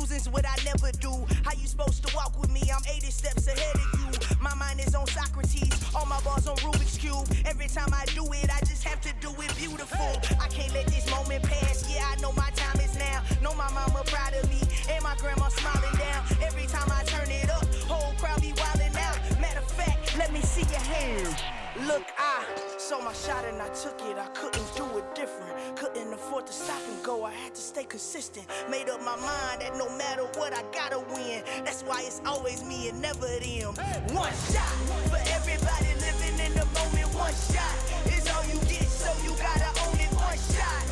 Losing's what I never do. How you supposed to walk with me? I'm 80 steps ahead of you. My mind is on Socrates, all my bars on Rubik's Cube. Every time I do it, I just have to do it beautiful. I can't let this moment pass, yeah, I know my time is now. Know my mama proud of me, and my grandma smiling down. Every time I turn it up, whole crowd be wildin' out. Matter of fact, let me see your hands. Look, I saw my shot and I took it. I couldn't do it different. Couldn't afford to stop and go. I had to stay consistent. Made up my mind that no matter what, I gotta win. That's why it's always me and never them. One shot for everybody living in the moment. One shot is all you get, so you gotta own it. One shot.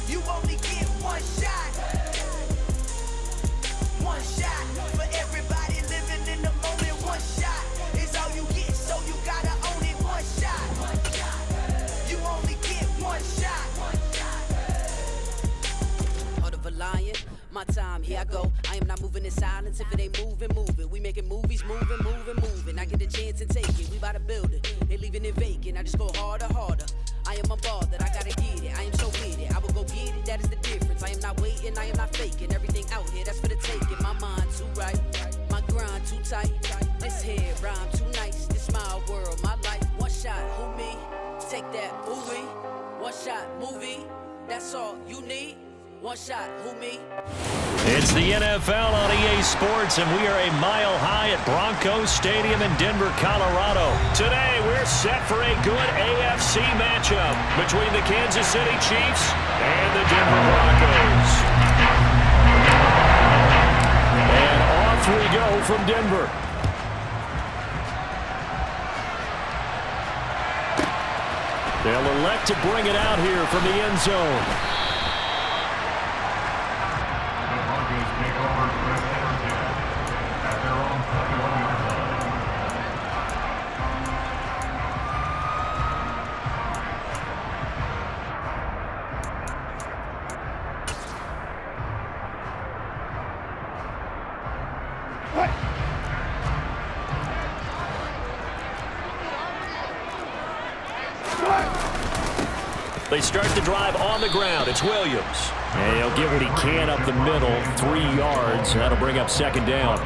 You only get one shot. One shot for everybody living in the moment. One shot is all you get, so you gotta own it. One shot. You only get one shot. Heart of a lion, my time, here I go. I am not moving in silence. If it ain't moving, move it. We making movies, moving. I get a chance and take it. We bout to build it. They leaving it vacant. I just go harder. I am a ball that I gotta get it. I am so with it. I will go get it. That is the difference. I am not waiting. I am not faking. Everything out here, that's for the taking. My mind too right. My grind too tight. This here rhyme too nice. This my world, my life. One shot, who me? Take that, movie. One shot, movie. That's all you need. One shot, who me? It's the NFL on EA Sports, and we are a mile high at Broncos Stadium in Denver, Colorado. Today, we're set for a good AFC matchup between the Kansas City Chiefs and the Denver Broncos. And off we go from Denver. They'll elect to bring it out here from the end zone. They start the drive on the ground. It's Williams. And he'll get what he can up the middle, 3 yards. That'll bring up second down.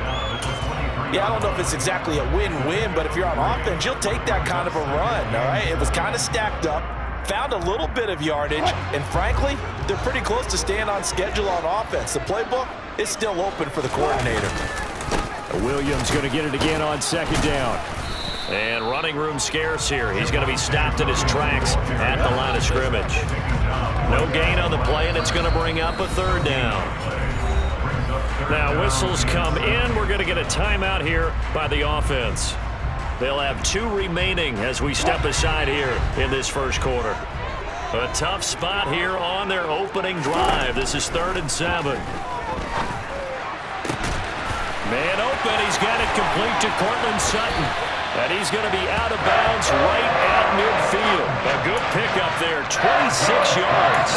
Yeah, I don't know if it's exactly a win-win, but if you're on offense, you'll take that kind of a run, all right? It was kind of stacked up, found a little bit of yardage, and frankly, they're pretty close to staying on schedule on offense. The playbook is still open for the coordinator. Williams going to get it again on second down. And running room scarce here. He's going to be stopped in his tracks at the line of scrimmage. No gain on the play, and it's going to bring up a third down. Now whistles come in. We're going to get a timeout here by the offense. They'll have 2 remaining as we step aside here in this first quarter. A tough spot here on their opening drive. This is 3rd and 7. Man open. He's got it complete to Courtland Sutton. And he's going to be out of bounds right at midfield. A good pickup there, 26 yards.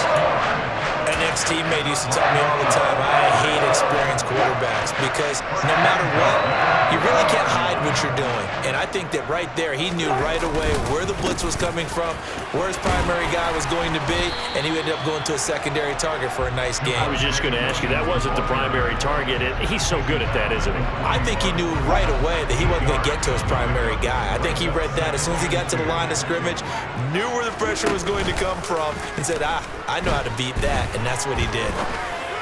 An ex-teammate used to tell me all the time, I hate experienced quarterbacks because no matter what, you really can't hide what you're doing. And I think that right there, he knew right away where the blitz was coming from, where his primary guy was going to be, and he ended up going to a secondary target for a nice game. I was just going to ask you, that wasn't the primary target. He's so good at that, isn't he? I think he knew right away that he wasn't going to get to his primary guy. I think he read that as soon as he got to the line of scrimmage, knew where the pressure was going to come from, and said, I know how to beat that. And that's what he did.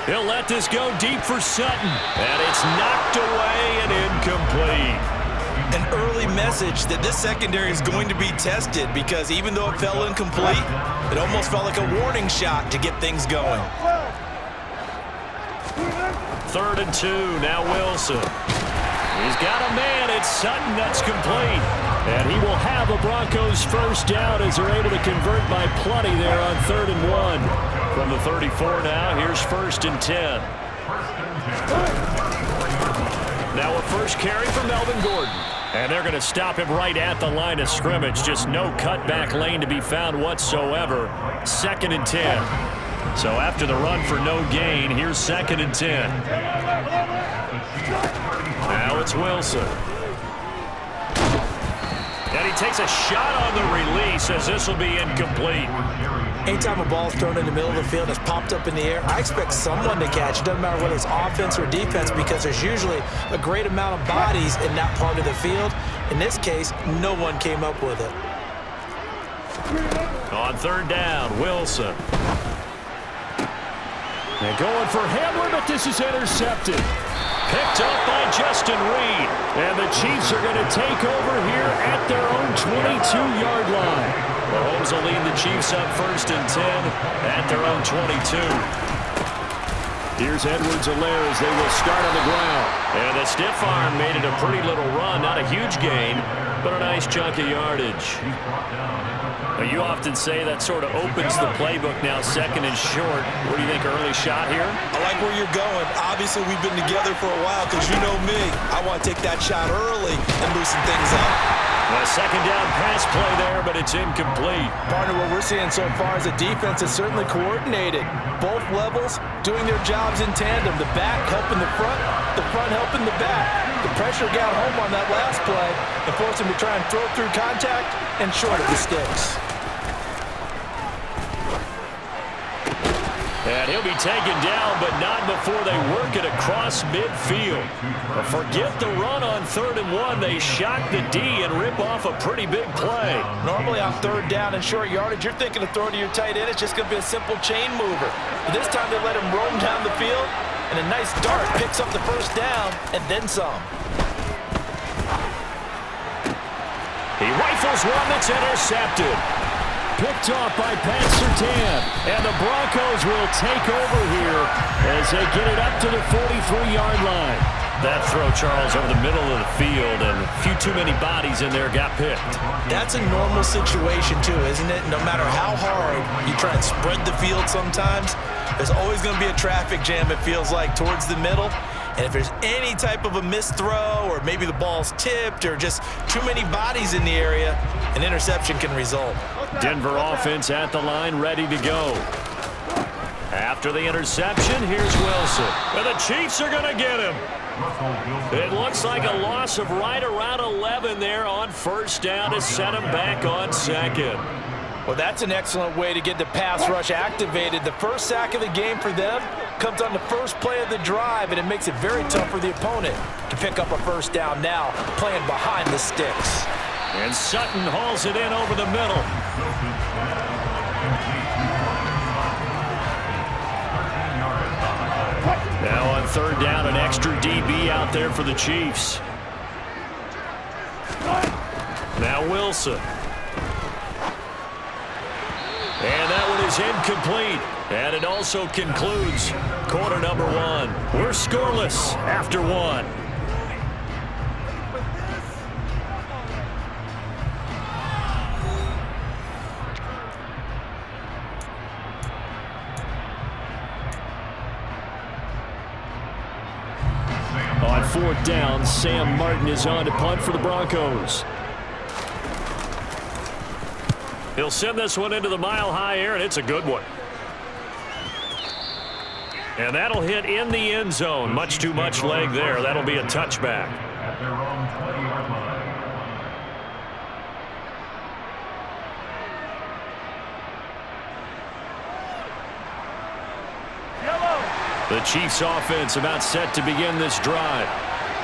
He'll let this go deep for Sutton. And it's knocked away and incomplete. An early message that this secondary is going to be tested because even though it fell incomplete, it almost felt like a warning shot to get things going. 3rd and 2, now Wilson. He's got a man. It's Sutton. That's complete. And he will have a Broncos first down as they're able to convert by plenty there on 3rd and 1. From the 34 now, here's 1st and 10. Now a first carry for Melvin Gordon. And they're going to stop him right at the line of scrimmage. Just no cutback lane to be found whatsoever. 2nd and 10. So after the run for no gain, here's 2nd and 10. Now it's Wilson. And he takes a shot on the release as this will be incomplete. Anytime a ball's thrown in the middle of the field and it's popped up in the air, I expect someone to catch it. Doesn't matter whether it's offense or defense, because there's usually a great amount of bodies in that part of the field. In this case, no one came up with it. On third down, Wilson. They're going for Hamler, but this is intercepted. Picked up by Justin Reed. And the Chiefs are going to take over here at their own 22-yard line. Mahomes will lead the Chiefs up 1st and 10 at their own 22. Here's Edwards-Helaire as they will start on the ground. And the stiff arm made it a pretty little run. Not a huge gain, but a nice chunk of yardage. Now, you often say that sort of opens the playbook now, 2nd and short. What do you think, early shot here? I like where you're going. Obviously, we've been together for a while because you know me. I want to take that shot early and loosen things up. A 2nd down pass play there, but it's incomplete. Partner, what we're seeing so far is the defense is certainly coordinated. Both levels doing their jobs in tandem. The back helping the front helping the back. The pressure got home on that last play and forced him to try and throw through contact and short of the sticks. And he'll be taken down, but not before they work it across midfield. Forget the run on 3rd and 1. They shock the D and rip off a pretty big play. Normally on 3rd down and short yardage, you're thinking of throwing to your tight end. It's just going to be a simple chain mover. But this time they let him roam down the field, and a nice dart picks up the 1st down and then some. He rifles one that's intercepted. Picked off by Pat Surtain. And the Broncos will take over here as they get it up to the 43-yard line. That throw, Charles, over the middle of the field, and a few too many bodies in there got picked. That's a normal situation, too, isn't it? No matter how hard you try and spread the field sometimes, there's always going to be a traffic jam, it feels like, towards the middle. And if there's any type of a missed throw, or maybe the ball's tipped, or just too many bodies in the area, an interception can result. Denver offense at the line, ready to go. After the interception, here's Wilson. And the Chiefs are going to get him. It looks like a loss of right around 11 there on 1st down to set him back on 2nd. Well, that's an excellent way to get the pass rush activated. The first sack of the game for them comes on the first play of the drive, and it makes it very tough for the opponent to pick up a 1st down now, playing behind the sticks. And Sutton hauls it in over the middle. Now on 3rd down, an extra DB out there for the Chiefs. Now Wilson. And that one is incomplete. And it also concludes quarter number 1. We're scoreless after 1. On 4th down, Sam Martin is on to punt for the Broncos. He'll send this one into the mile-high air, and it's a good one. And that'll hit in the end zone. Much too much leg there. That'll be a touchback. The Chiefs offense about set to begin this drive.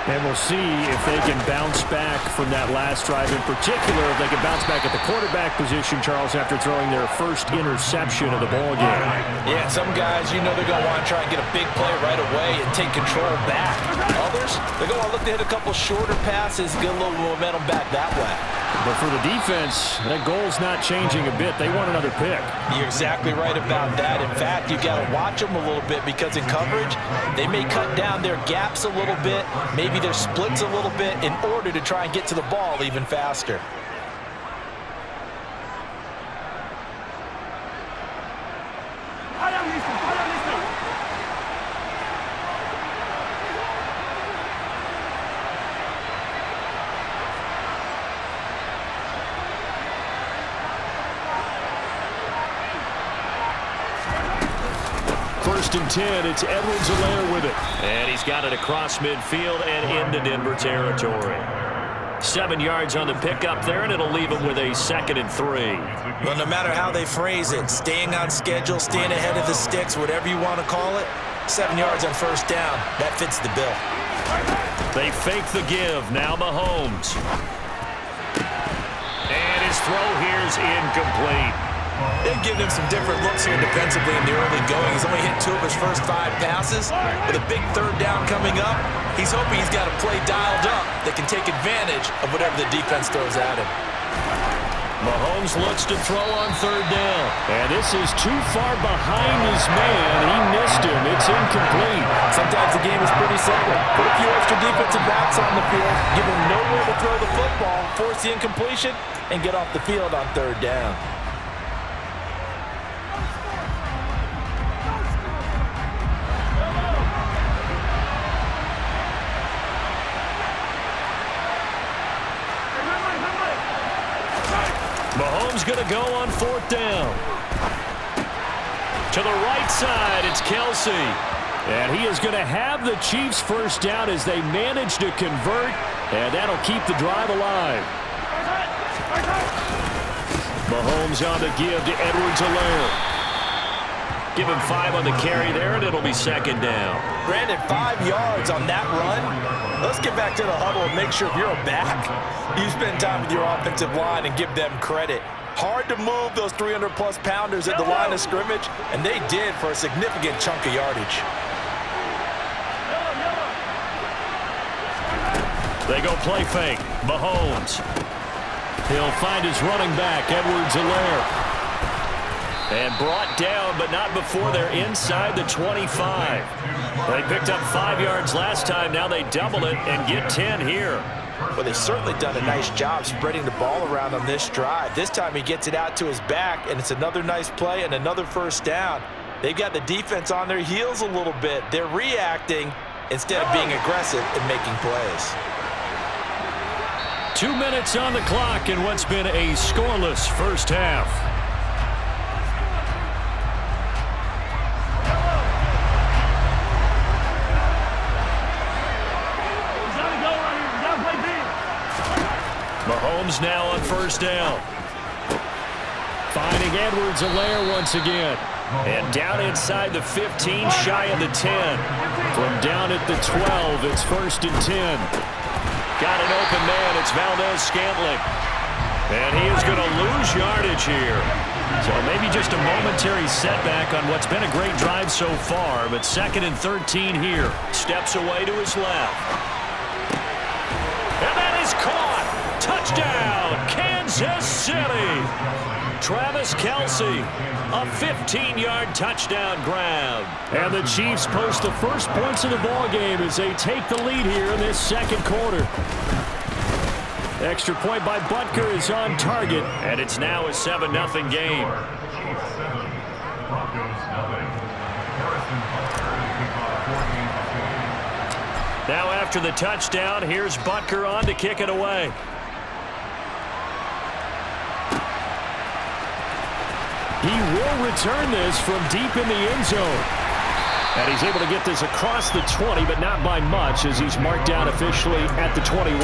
And we'll see if they can bounce back from that last drive. In particular, if they can bounce back at the quarterback position, Charles, after throwing their first interception of the ball game. Yeah, some guys, you know they're going to want to try and get a big play right away and take control back. Others, they're going to want to look to hit a couple shorter passes, get a little momentum back that way. But for the defense, that goal's not changing a bit. They want another pick. You're exactly right about that. In fact, you've got to watch them a little bit because in coverage, they may cut down their gaps a little bit, maybe their splits a little bit in order to try and get to the ball even faster. First and 10, it's Edwards-Helaire with it. And he's got it across midfield and into Denver territory. 7 yards on the pickup there, and it'll leave him with a 2nd and 3. Well, no matter how they phrase it, staying on schedule, staying ahead of the sticks, whatever you want to call it, 7 yards on first down, that fits the bill. They fake the give. Now Mahomes. And his throw here's incomplete. They've given him some different looks here defensively in the early going. He's only hit 2 of his first 5 passes. With a big 3rd down coming up, he's hoping he's got a play dialed up that can take advantage of whatever the defense throws at him. Mahomes looks to throw on 3rd down. And this is too far behind his man. He missed him. It's incomplete. Sometimes the game is pretty simple. Put a few extra defensive backs on the field, give him nowhere to throw the football, force the incompletion, and get off the field on 3rd down. Mahomes going to go on 4th down. To the right side, it's Kelsey. And he is going to have the Chiefs first down as they manage to convert, and that'll keep the drive alive. Mahomes on the give to Edwards-Helaire. Give him 5 on the carry there, and it'll be 2nd down. Brandon, 5 yards on that run. Let's get back to the huddle and make sure if you're a back, you spend time with your offensive line and give them credit. Hard to move those 300-plus pounders at the line of scrimmage, and they did for a significant chunk of yardage. They go play fake. Mahomes. He'll find his running back, Edwards-Helaire. And brought down, but not before they're inside the 25. They picked up 5 yards last time. Now they double it and get 10 here. Well, they've certainly done a nice job spreading the ball around on this drive. This time he gets it out to his back, and it's another nice play and another first down. They've got the defense on their heels a little bit. They're reacting instead of being aggressive and making plays. 2 minutes on the clock in what's been a scoreless first half. Mahomes now on first down. Finding Edwards-Helaire once again. And down inside the 15, shy of the 10. From down at the 12, it's 1st and 10. Got an open man. It's Valdez-Scantling. And he is going to lose yardage here. So maybe just a momentary setback on what's been a great drive so far. But 2nd and 13 here. Steps away to his left. And that is caught. Touchdown, Kansas City. Travis Kelce, a 15-yard touchdown grab. And the Chiefs post the first points of the ball game as they take the lead here in this 2nd quarter. Extra point by Butker is on target. And it's now a 7-0 game. Now after the touchdown, here's Butker on to kick it away. He will return this from deep in the end zone. And he's able to get this across the 20, but not by much, as he's marked down officially at the 21.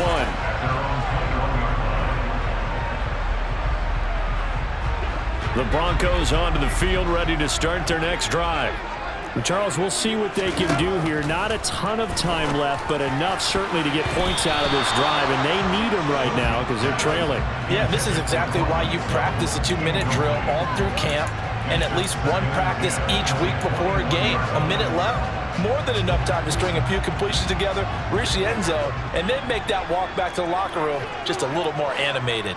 The Broncos onto the field, ready to start their next drive. Charles, we'll see what they can do here. Not a ton of time left, but enough certainly to get points out of this drive, and they need them right now because they're trailing. Yeah, this is exactly why you practice a 2-minute drill all through camp and at least one practice each week before a game. A minute left, more than enough time to string a few completions together, reach the end zone, and then make that walk back to the locker room just a little more animated.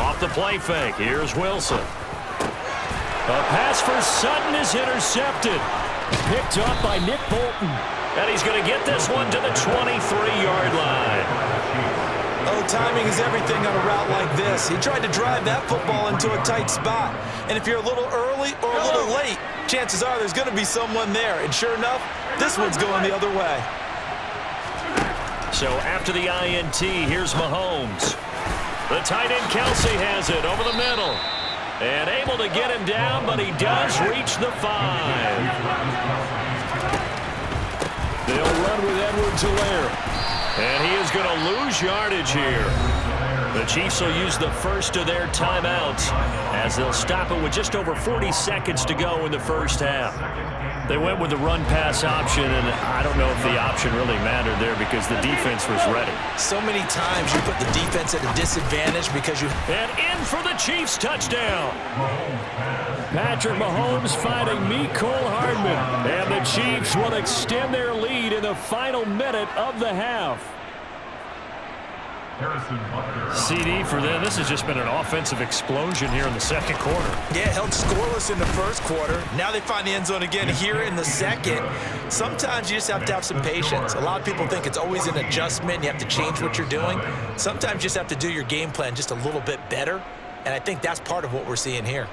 Off the play fake, here's Wilson. A pass for Sutton is intercepted. Picked up by Nick Bolton. And he's going to get this one to the 23-yard line. Oh, timing is everything on a route like this. He tried to drive that football into a tight spot. And if you're a little early or a little late, chances are there's going to be someone there. And sure enough, this one's going the other way. So after the INT, here's Mahomes. The tight end Kelsey has it over the middle. And able to get him down, but he does reach the 5. They'll run with Edwards-Helaire. And he is going to lose yardage here. The Chiefs will use the first of their timeouts as they'll stop it with just over 40 seconds to go in the first half. They went with the run-pass option, and I don't know if the option really mattered there because the defense was ready. So many times you put the defense at a disadvantage because you... And in for the Chiefs touchdown. Patrick Mahomes finding Mecole Hardman. And the Chiefs will extend their lead in the final minute of the half. CD for them. This has just been an offensive explosion here in the second quarter. Yeah, held scoreless in the first quarter. Now they find the end zone again here in the second. Sometimes you just have to have some patience. A lot of people think it's always an adjustment. You have to change what you're doing. Sometimes you just have to do your game plan just a little bit better. And I think that's part of what we're seeing here.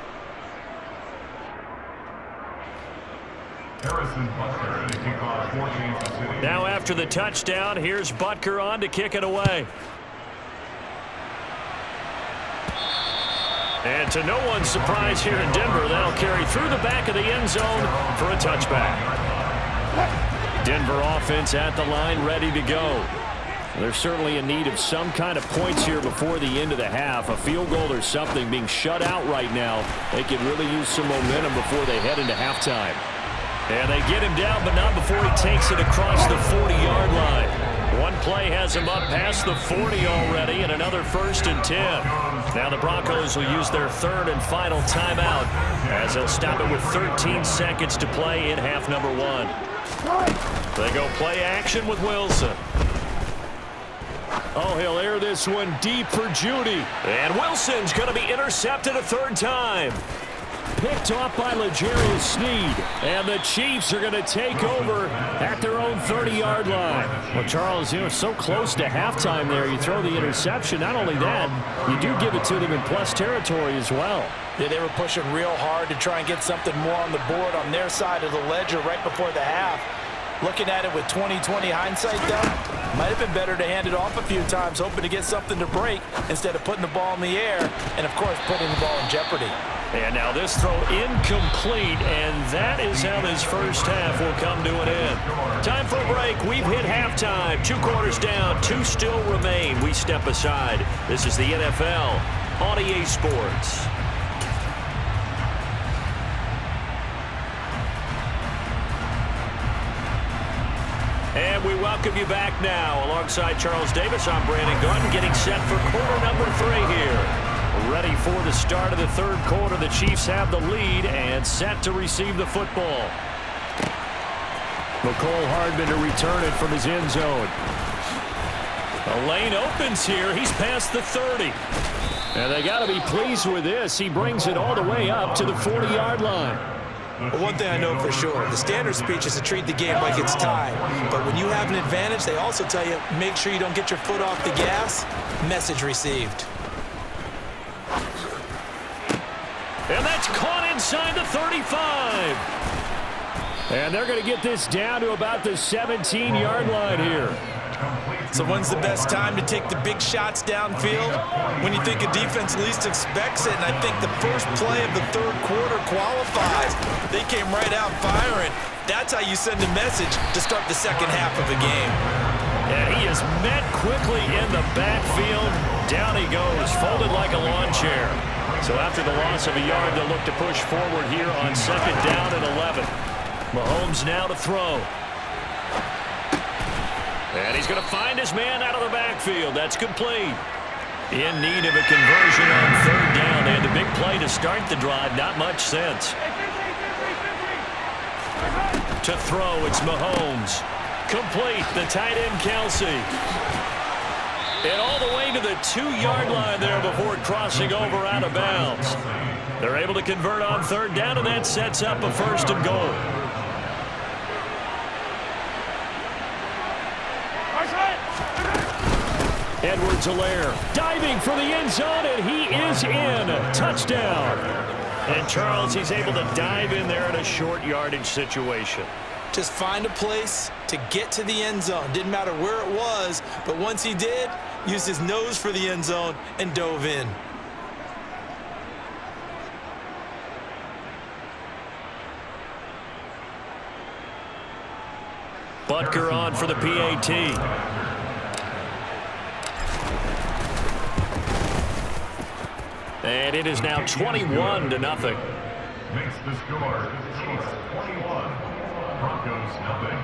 Now after the touchdown, here's Butker on to kick it away. And to no one's surprise here in Denver, that'll carry through the back of the end zone for a touchback. Denver offense at the line, ready to go. They're certainly in need of some kind of points here before the end of the half. A field goal or something being shut out right now. They could really use some momentum before they head into halftime. And they get him down, but not before he takes it across the 40-yard line. One play has him up past the 40 already, and another 1st and 10. Now the Broncos will use their third and final timeout as they'll stop it with 13 seconds to play in half number 1. They go play action with Wilson. Oh, he'll air this one deep for Judy. And Wilson's going to be intercepted a third time. Picked off by L'Jarius Sneed. And the Chiefs are going to take over at their own 30-yard line. Well, Charles, you know, so close to halftime there. You throw the interception. Not only that, you do give it to them in plus territory as well. Yeah, they were pushing real hard to try and get something more on the board on their side of the ledger right before the half. Looking at it with 20/20 hindsight, though, might have been better to hand it off a few times, hoping to get something to break instead of putting the ball in the air and, of course, putting the ball in jeopardy. And now this throw incomplete, and that is how this first half will come to an end. Time for a break. We've hit halftime. 2 quarters down, 2 still remain. We step aside. This is the NFL on EA Sports. And we welcome you back now. Alongside Charles Davis, I'm Brandon Gaudin, getting set for quarter number 3 here. Ready for the start of the third quarter. The Chiefs have the lead and set to receive the football. Mecole Hardman to return it from his end zone. The lane opens here. He's past the 30. And they got to be pleased with this. He brings it all the way up to the 40-yard line. Well, one thing I know for sure, the standard speech is to treat the game like it's tied. But when you have an advantage, they also tell you, make sure you don't get your foot off the gas. Message received. And that's caught inside the 35. And they're going to get this down to about the 17-yard line here. So when's the best time to take the big shots downfield? When you think a defense least expects it, and I think the first play of the third quarter qualifies. They came right out firing. That's how you send a message to start the second half of a game. And he is met quickly in the backfield. Down he goes, folded like a lawn chair. So after the loss of a yard, they'll look to push forward here on 2nd down and 11. Mahomes now to throw. And he's going to find his man out of the backfield. That's complete. In need of a conversion on 3rd down. They had the big play to start the drive. Not much sense. To throw, it's Mahomes. Complete, the tight end Kelsey. And all the way to the 2-yard line there before crossing over out of bounds. They're able to convert on 3rd down, and that sets up a 1st and goal. Edwards-Helaire diving for the end zone, and he is in. Touchdown. And Charles, he's able to dive in there in a short yardage situation. Just find a place to get to the end zone. Didn't matter where it was, but once he did, used his nose for the end zone and dove in. Butker on for the PAT. And it is now 21-0. Makes the score Chiefs 21, Broncos nothing.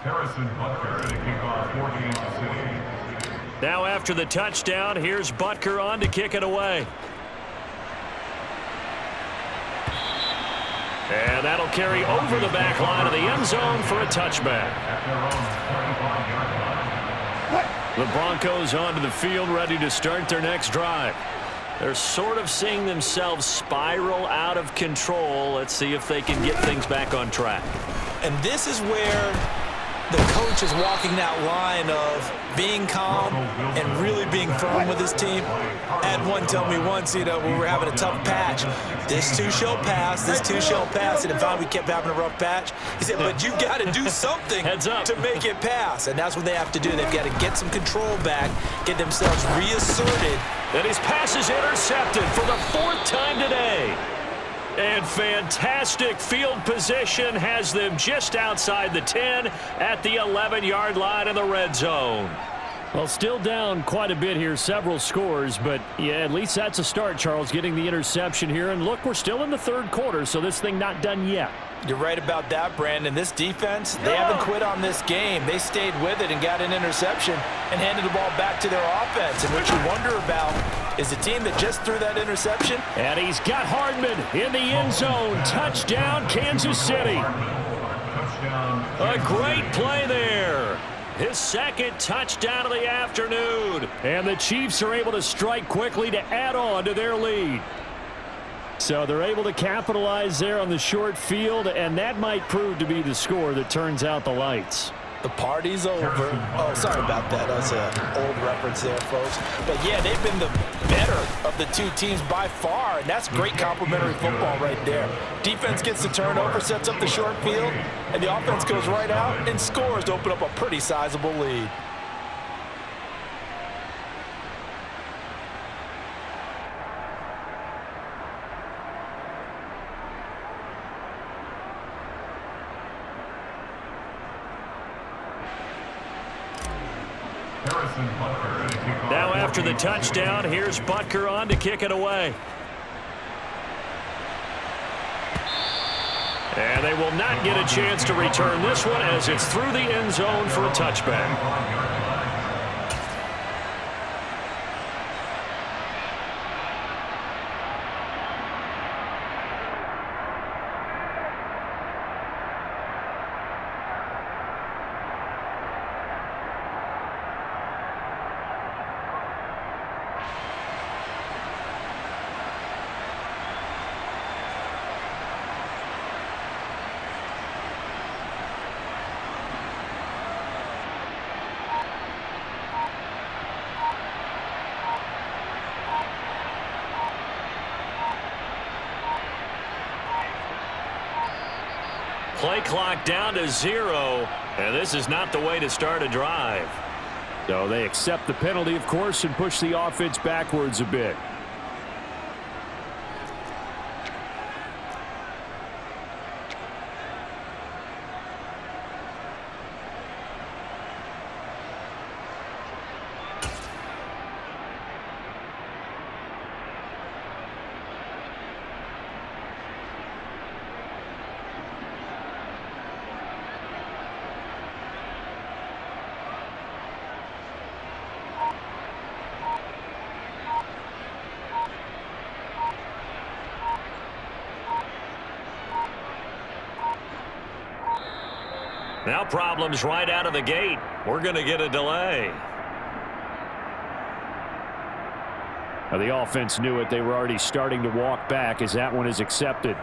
Harrison Butker to kick off for Kansas City. Now after the touchdown, here's Butker on to kick it away. And that'll carry over the back line of the end zone for a touchback. The Broncos onto the field, ready to start their next drive. They're sort of seeing themselves spiral out of control. Let's see if they can get things back on track. And this is where the coach is walking that line of being calm and really being firm with his team. I had one tell me once, when we were having a tough patch, this too shall pass, this too shall pass. And if we kept having a rough patch, he said, but you've got to do something to make it pass. And that's what they have to do. They've got to get some control back, get themselves reasserted. And his pass is intercepted for the 4th time today. And fantastic field position has them just outside the 10 at the 11-yard line in the red zone. Well, still down quite a bit here, several scores, but yeah, at least that's a start, Charles, getting the interception here. And look, we're still in the 3rd quarter, so this thing not done yet. You're right about that, Brandon. This defense, they haven't quit on this game. They stayed with it and got an interception and handed the ball back to their offense. And what you wonder about is the team that just threw that interception. And he's got Hardman in the end zone. Touchdown, Kansas City. A great play there. His 2nd touchdown of the afternoon. And the Chiefs are able to strike quickly to add on to their lead. So they're able to capitalize there on the short field, and that might prove to be the score that turns out the lights. The party's over. Oh, sorry about that. That's an old reference there, folks. But, yeah, they've been the better of the two teams by far, and that's great complimentary football right there. Defense gets the turnover, sets up the short field, and the offense goes right out and scores to open up a pretty sizable lead. Now after the touchdown, here's Butker on to kick it away. And they will not get a chance to return this one as it's through the end zone for a touchback. Play clock down to 0, and this is not the way to start a drive. So they accept the penalty, of course, and push the offense backwards a bit. Now problems right out of the gate. We're going to get a delay. Now the offense knew it. They were already starting to walk back as that one is accepted.